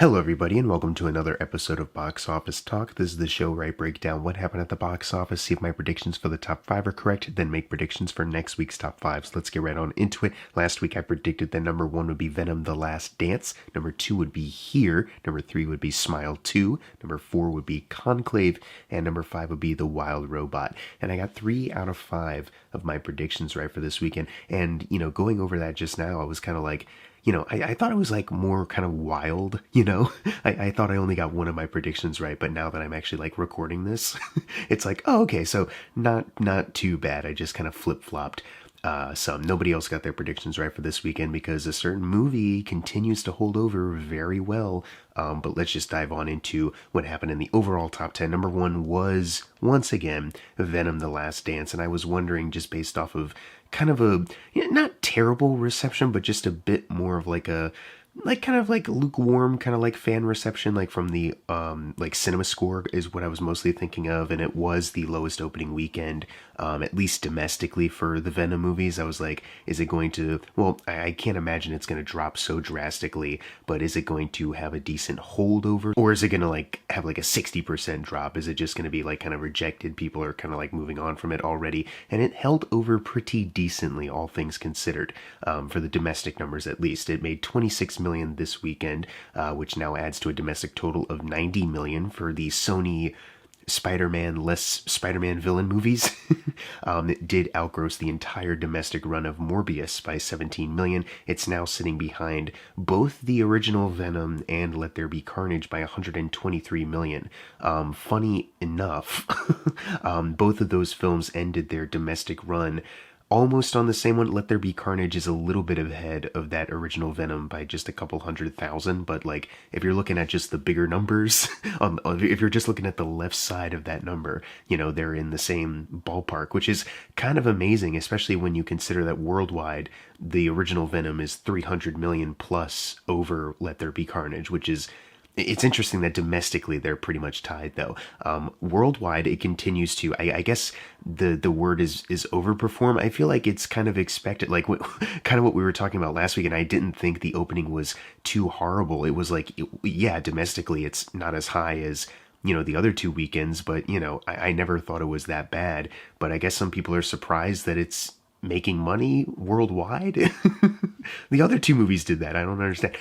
Hello, everybody, and welcome to another episode of Box Office Talk. This is the show where I break down what happened at the box office, see if my predictions for the top five are correct, then make predictions for next week's top five. So let's get right on into it. Last week I predicted that number one would be Venom: The Last Dance, number two would be Here, number three would be Smile 2, number four would be Conclave, and number five would be The Wild Robot. And I got 3 out of 5 of my predictions right for this weekend. And, going over that just now, I was kind of like, I thought it was like more kind of wild, I thought I only got one of my predictions right, but now that I'm actually like recording this, it's like, oh, okay, so not too bad. I just kind of flip-flopped some. Nobody else got their predictions right for this weekend because a certain movie continues to hold over very well. But let's just dive on into what happened in the overall top 10. Number one was, once again, Venom: The Last Dance. And I was wondering, just based off of kind of a, not terrible reception, but just a bit more of like a, like kind of like lukewarm kind of like fan reception, like from the like cinema score is what I was mostly thinking of, and it was the lowest opening weekend, at least domestically, for the Venom movies. I was like, is it going to, well, I can't imagine it's going to drop so drastically, but is it going to have a decent holdover, or is it going to like have like a 60% drop? Is it just going to be like kind of rejected? People are kind of like moving on from it already, and it held over pretty decently, all things considered, for the domestic numbers at least. It made 26 million this weekend, which now adds to a domestic total of 90 million for the Sony Spider-Man less Spider-Man villain movies. It did outgross the entire domestic run of Morbius by 17 million. It's now sitting behind both the original Venom and Let There Be Carnage by 123 million. Funny enough, both of those films ended their domestic run almost on the same one. Let There Be Carnage is a little bit ahead of that original Venom by just a couple 100,000, but like if you're looking at just the bigger numbers, if you're just looking at the left side of that number, they're in the same ballpark, which is kind of amazing, especially when you consider that worldwide the original Venom is 300 million plus over Let There Be Carnage, which is, it's interesting that domestically they're pretty much tied, though. Worldwide, it continues to, I guess the word is overperform. I feel like it's kind of expected, like kind of what we were talking about last week, and I didn't think the opening was too horrible. It was like, yeah, domestically it's not as high as, the other two weekends, but, I never thought it was that bad. But I guess some people are surprised that it's making money worldwide. The other two movies did that. I don't understand.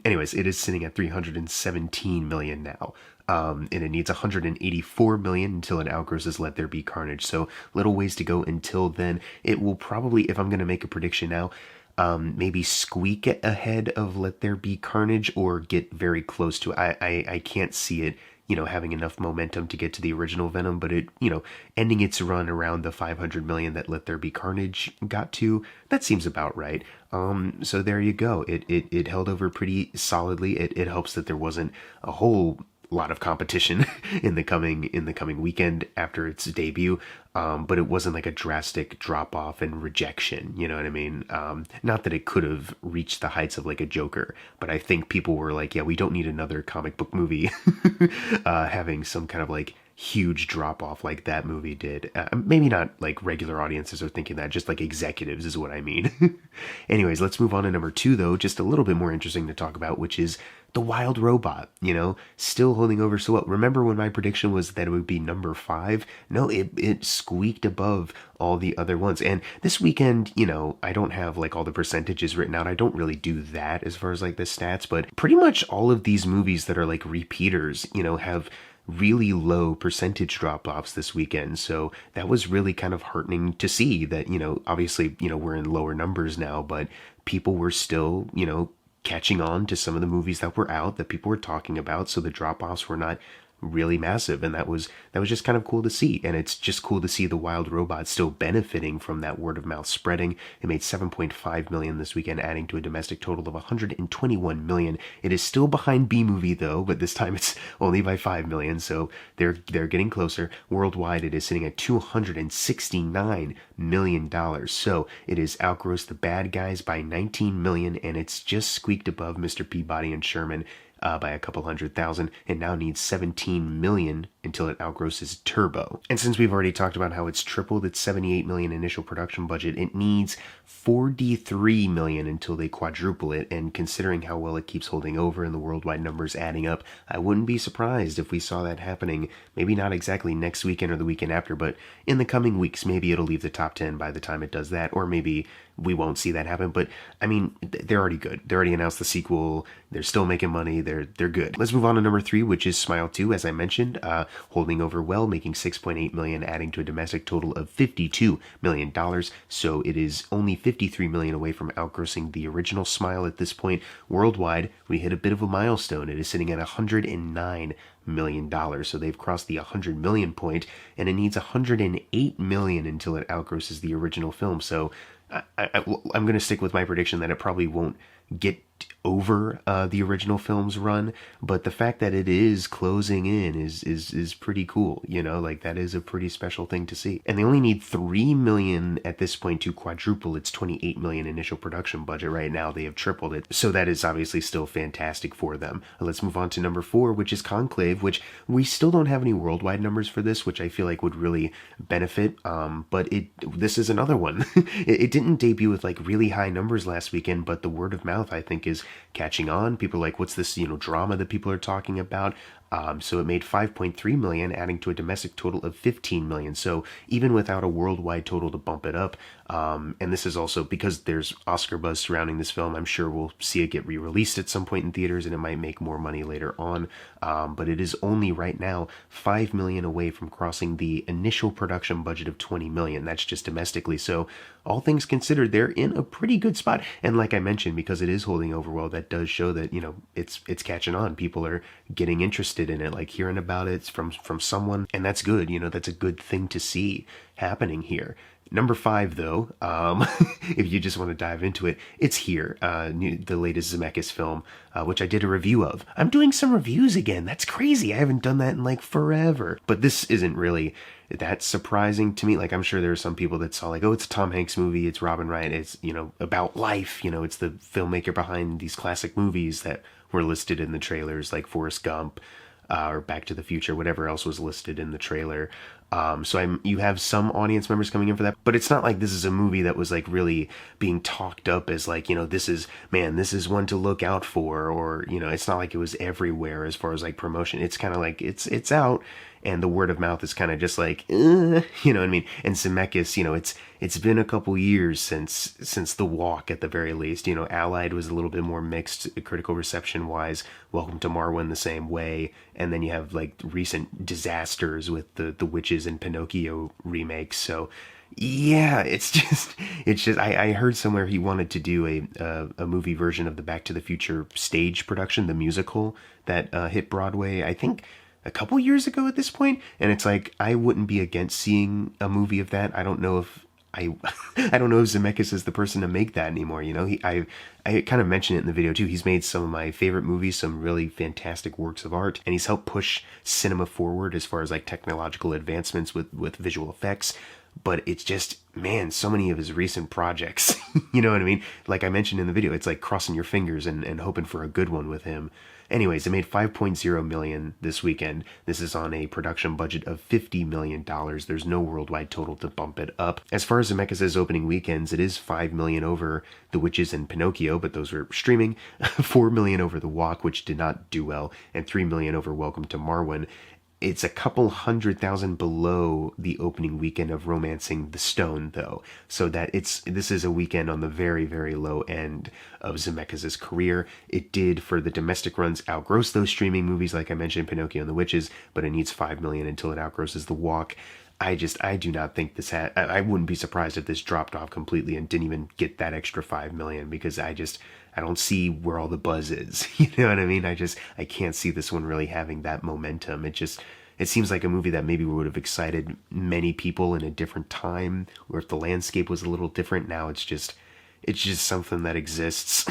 Anyways, it is sitting at 317 million now. And it needs 184 million until it outgrosses Let There Be Carnage. So little ways to go until then. It will probably, if I'm going to make a prediction now, maybe squeak ahead of Let There Be Carnage or get very close to it. I can't see it, having enough momentum to get to the original Venom, but it, ending its run around the 500 million that Let There Be Carnage got to, that seems about right. So there you go. It held over pretty solidly. It helps that there wasn't a whole lot of competition in the coming weekend after its debut, but it wasn't like a drastic drop off and rejection, you know what I mean? Not that it could have reached the heights of like a Joker, but I think people were like, yeah, we don't need another comic book movie having some kind of like huge drop off like that movie did. Maybe not like regular audiences are thinking that, just like executives is what I mean. Anyways, let's move on to number two, though, just a little bit more interesting to talk about, which is The Wild Robot, still holding over so well. Remember when my prediction was that it would be number 5? No, it squeaked above all the other ones. And this weekend, I don't have like all the percentages written out. I don't really do that as far as like the stats, but pretty much all of these movies that are like repeaters, have really low percentage drop-offs this weekend. So that was really kind of heartening to see that, obviously, we're in lower numbers now, but people were still, catching on to some of the movies that were out that people were talking about. So the drop-offs were not really massive, and that was just kind of cool to see. And it's just cool to see The Wild Robot still benefiting from that word of mouth spreading. It made 7.5 million this weekend, adding to a domestic total of 121 million. It is still behind B Movie though, but this time it's only by 5 million, so they're getting closer. Worldwide, it is sitting at 269 million dollars, so it has outgrossed The Bad Guys by 19 million, and it's just squeaked above Mr. Peabody and Sherman. by a couple 100,000. It now needs 17 million until it outgrosses Turbo. And since we've already talked about how it's tripled its 78 million initial production budget, it needs 43 million until they quadruple it. And considering how well it keeps holding over and the worldwide numbers adding up, I wouldn't be surprised if we saw that happening. Maybe not exactly next weekend or the weekend after, but in the coming weeks. Maybe it'll leave the top 10 by the time it does that, or maybe we won't see that happen. But I mean, they're already good. They already announced the sequel. They're still making money. They're good. Let's move on to number 3, which is Smile 2, as I mentioned, holding over well, making 6.8 million, adding to a domestic total of $52 million. So it is only 53 million away from outgrossing the original Smile at this point. Worldwide, we hit a bit of a milestone. It is sitting at $109 million. So they've crossed the 100 million point, and it needs 108 million until it outgrosses the original film. So I'm going to stick with my prediction that it probably won't get over the original film's run, but the fact that it is closing in is pretty cool. You know, like, that is a pretty special thing to see. And they only need 3 million at this point to quadruple its 28 million initial production budget. Right now they have tripled it, so that is obviously still fantastic for them. Let's move on to number 4, which is Conclave, which we still don't have any worldwide numbers for this, which I feel like would really benefit. But this is another one. It didn't debut with like really high numbers last weekend, but the word of mouth, I think, is catching on. People are like, what's this, drama that people are talking about? So it made 5.3 million, adding to a domestic total of 15 million. So even without a worldwide total to bump it up, and this is also because there's Oscar buzz surrounding this film, I'm sure we'll see it get re-released at some point in theaters, and it might make more money later on. But it is only right now 5 million away from crossing the initial production budget of 20 million. That's just domestically. So all things considered, they're in a pretty good spot. And like I mentioned, because it is holding over well, that does show that, it's catching on. People are getting interested in it, like hearing about it from someone, and that's good. That's a good thing to see happening here. Number 5, though, if you just want to dive into it, it's here, the latest Zemeckis film, which I did a review of. I'm doing some reviews again. That's crazy. I haven't done that in like forever. But this isn't really that surprising to me. Like, I'm sure there are some people that saw like, oh, it's a Tom Hanks movie, it's Robin Wright, it's, about life, it's the filmmaker behind these classic movies that were listed in the trailers, like Forrest Gump, or Back to the Future, whatever else was listed in the trailer. So you have some audience members coming in for that, but it's not like this is a movie that was like really being talked up as like, this is one to look out for, or, it's not like it was everywhere as far as like promotion. It's kind of like it's out, and the word of mouth is kind of just like, you know what I mean? And Zemeckis, it's been a couple years since The Walk, at the very least. Allied was a little bit more mixed critical reception wise. Welcome to Marwen the same way. And then you have like recent disasters with the Witches and Pinocchio remakes. So yeah, it's just I heard somewhere he wanted to do a movie version of the Back to the Future stage production, the musical that hit Broadway, I think a couple years ago at this point. And it's like, I wouldn't be against seeing a movie of that. I don't know if I don't know if Zemeckis is the person to make that anymore. I kind of mentioned it in the video too. He's made some of my favorite movies, some really fantastic works of art, and he's helped push cinema forward as far as like technological advancements with visual effects. But it's just, man, so many of his recent projects, you know what I mean? Like I mentioned in the video, it's like crossing your fingers and hoping for a good one with him. Anyways, it made 5.0 million this weekend. This is on a production budget of $50 million. There's no worldwide total to bump it up. As far as Zemeckis' opening weekends, it is 5 million over The Witches and Pinocchio, but those were streaming, 4 million over The Walk, which did not do well, and 3 million over Welcome to Marwen. It's a couple 100,000 below the opening weekend of Romancing the Stone, though, so that this is a weekend on the very, very low end of Zemeckis' career. It did, for the domestic runs, outgross those streaming movies, like I mentioned, Pinocchio and the Witches, but it needs 5 million until it outgrosses The Walk. I do not think I wouldn't be surprised if this dropped off completely and didn't even get that extra 5 million, because I don't see where all the buzz is. You know what I mean? I can't see this one really having that momentum. It seems like a movie that maybe would have excited many people in a different time, or if the landscape was a little different. Now it's It's just something that exists.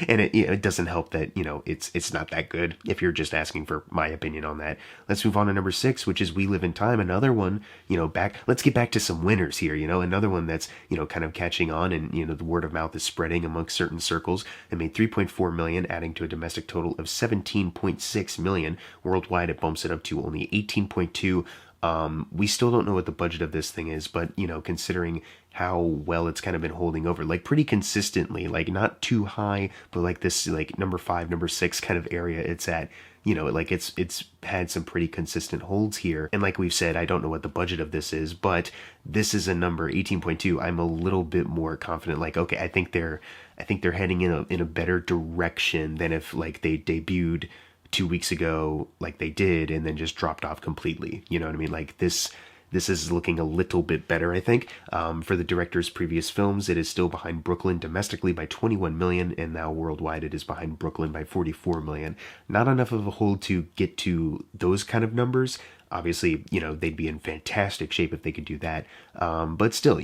And it doesn't help that, it's not that good if you're just asking for my opinion on that. Let's move on to number 6, which is We Live in Time. Another one, let's get back to some winners here, another one that's, kind of catching on, and, the word of mouth is spreading amongst certain circles. It made 3.4 million, adding to a domestic total of 17.6 million. Worldwide, it bumps it up to only 18.2. We still don't know what the budget of this thing is, but, considering how well it's kind of been holding over, like pretty consistently, like not too high, but like this, like number 5, number 6 kind of area it's at, like it's had some pretty consistent holds here. And like we've said, I don't know what the budget of this is, but this is a number 18.2. I'm a little bit more confident. Like, okay, I think they're heading in a better direction than if like they debuted 2 weeks ago like they did and then just dropped off completely. You know what I mean? Like this is looking a little bit better, I think. For the director's previous films, it is still behind Brooklyn domestically by 21 million, and now worldwide it is behind Brooklyn by 44 million. Not enough of a hold to get to those kind of numbers. Obviously, they'd be in fantastic shape if they could do that. But still,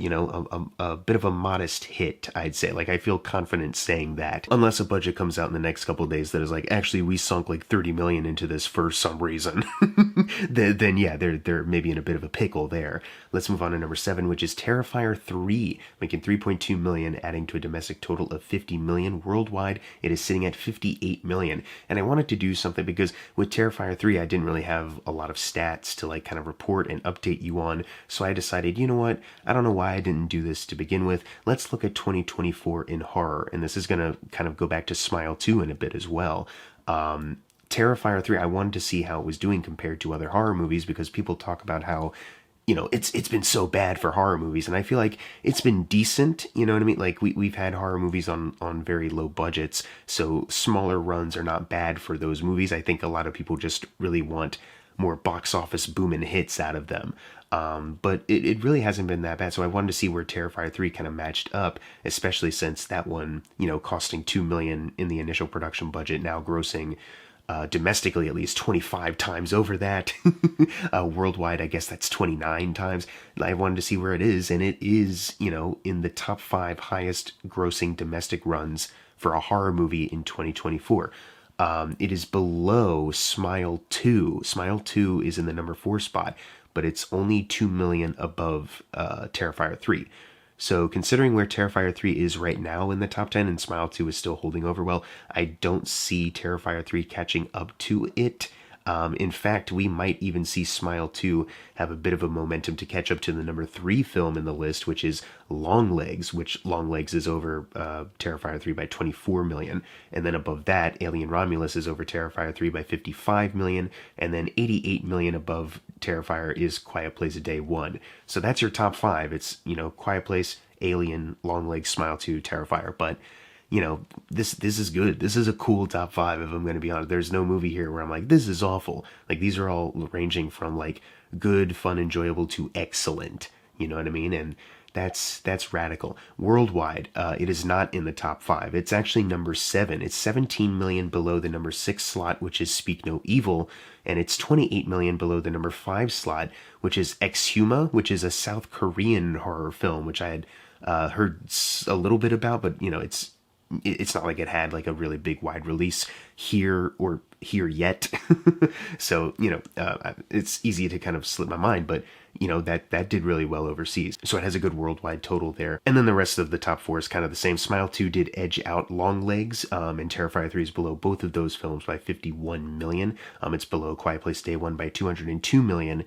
a bit of a modest hit, I'd say. Like, I feel confident saying that. Unless a budget comes out in the next couple of days that is like, actually, we sunk like 30 million into this for some reason. then yeah, they're maybe in a bit of a pickle there. Let's move on to number 7, which is Terrifier 3, making 3.2 million, adding to a domestic total of 50 million. Worldwide, it is sitting at 58 million. And I wanted to do something because with Terrifier 3, I didn't really have a lot of stats to like kind of report and update you on. So I decided, you know what? I don't know why I didn't do this to begin with. Let's look at 2024 in horror. And this is going to kind of go back to Smile 2 in a bit as well. Terrifier 3, I wanted to see how it was doing compared to other horror movies because people talk about how it's been so bad for horror movies, and I feel like it's been decent, you know what I mean? Like, we've had horror movies on very low budgets, so smaller runs are not bad for those movies. I think a lot of people just really want more box office booming hits out of them. But it really hasn't been that bad, so I wanted to see where Terrifier 3 kind of matched up, especially since that one, costing $2 million in the initial production budget, now grossing domestically at least 25 times over that. Worldwide, I guess that's 29 times. I wanted to see where it is, and it is, in the top 5 highest grossing domestic runs for a horror movie in 2024. It is below Smile 2. Smile 2 is in the number 4 spot, but it's only 2 million above Terrifier 3. So considering where Terrifier 3 is right now in the top 10 and Smile 2 is still holding over well, I don't see Terrifier 3 catching up to it. In fact, we might even see Smile 2 have a bit of a momentum to catch up to the number 3 film in the list, which is Longlegs, which Longlegs is over Terrifier 3 by 24 million. And then above that, Alien Romulus is over Terrifier 3 by 55 million. And then 88 million above Terrifier is Quiet Place Day 1. So that's your top 5. It's, Quiet Place, Alien, Longlegs, Smile 2, Terrifier. But this is good. This is a cool top 5, if I'm going to be honest. There's no movie here where I'm like, this is awful. Like, these are all ranging from, like, good, fun, enjoyable to excellent. You know what I mean? And that's radical. Worldwide, it is not in the top 5. It's actually number 7. It's 17 million below the number 6 slot, which is Speak No Evil. And it's 28 million below the number 5 slot, which is Exhuma, which is a South Korean horror film, which I had heard a little bit about, but, it's not like it had like a really big wide release here yet. So, it's easy to kind of slip my mind, but that did really well overseas. So it has a good worldwide total there. And then the rest of the top 4 is kind of the same. Smile 2 did edge out Longlegs, and Terrifier 3 is below both of those films by 51 million. It's below Quiet Place Day 1 by 202 million.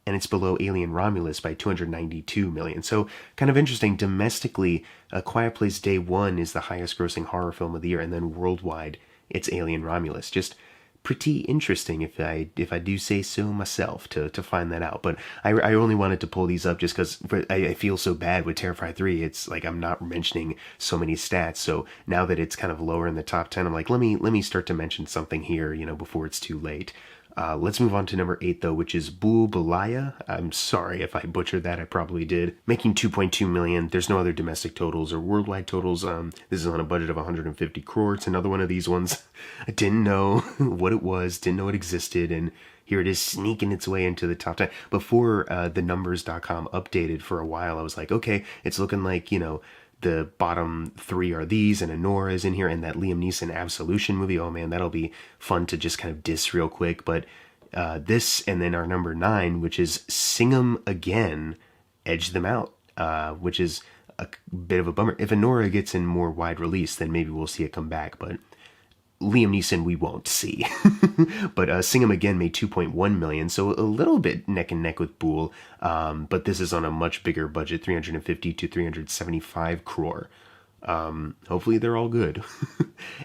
And it's below Alien Romulus by 292 million. So kind of interesting. Domestically, A Quiet Place Day 1 is the highest grossing horror film of the year, and then worldwide, it's Alien Romulus. Just pretty interesting, if I do say so myself, to find that out. But I only wanted to pull these up just because I feel so bad with Terrifier 3. It's like I'm not mentioning so many stats. So now that it's kind of lower in the top 10, I'm like, let me start to mention something here, before it's too late. Let's move on to number 8, though, which is Bulbalaya. I'm sorry if I butchered that. I probably did. Making 2.2 million. There's no other domestic totals or worldwide totals. This is on a budget of 150 crore. It's another one of these ones. I didn't know what it was, didn't know it existed, and here it is sneaking its way into the top 10. Before the numbers.com updated for a while, I was like, okay, it's looking like, the bottom three are these, and Anora is in here, and that Liam Neeson Absolution movie. Oh man, that'll be fun to just kind of diss real quick. But this, and then our number 9, which is Singham Again, edge them out, which is a bit of a bummer. If Anora gets in more wide release, then maybe we'll see it come back, but Liam Neeson we won't see. But Singham Again made 2.1 million, so a little bit neck and neck with Boole, but this is on a much bigger budget, 350 to 375 crore. Hopefully they're all good.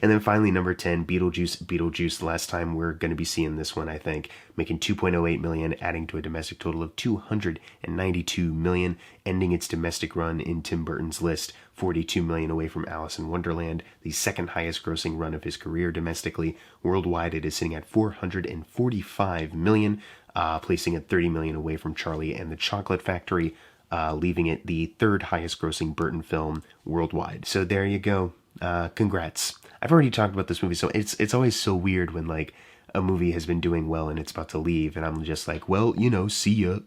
And then finally, number 10, Beetlejuice. Last time we're going to be seeing this one, I think, making 2.08 million, adding to a domestic total of 292 million, ending its domestic run in Tim Burton's list, 42 million away from Alice in Wonderland, the second highest grossing run of his career domestically. Worldwide, it is sitting at 445 million, placing it 30 million away from Charlie and the Chocolate Factory, leaving it the third highest grossing Burton film worldwide. So there you go. Congrats. I've already talked about this movie, so it's always so weird when like a movie has been doing well and it's about to leave, and I'm just like, well, see ya.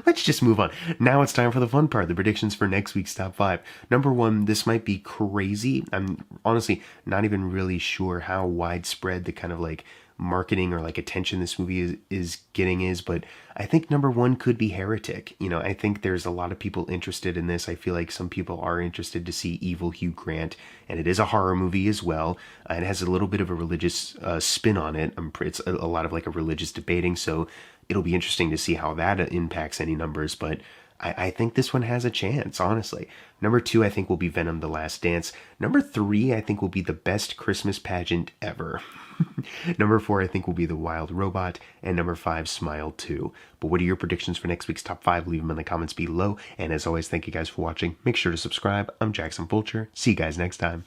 Let's just move on. Now it's time for the fun part, the predictions for next week's top 5. Number 1, this might be crazy. I'm honestly not even really sure how widespread the kind of like marketing or like attention this movie is getting, but I think number 1 could be Heretic. I think there's a lot of people interested in this. I feel like some people are interested to see evil Hugh Grant, and it is a horror movie as well. It has a little bit of a religious spin on it. It's a lot of like a religious debating, so it'll be interesting to see how that impacts any numbers, but I think this one has a chance, honestly. Number 2, I think, will be Venom: The Last Dance. Number 3, I think, will be the best Christmas pageant ever. Number 4, I think, will be The Wild Robot. And number 5, Smile 2. But what are your predictions for next week's top 5? Leave them in the comments below. And as always, thank you guys for watching. Make sure to subscribe. I'm Jackson Fulcher. See you guys next time.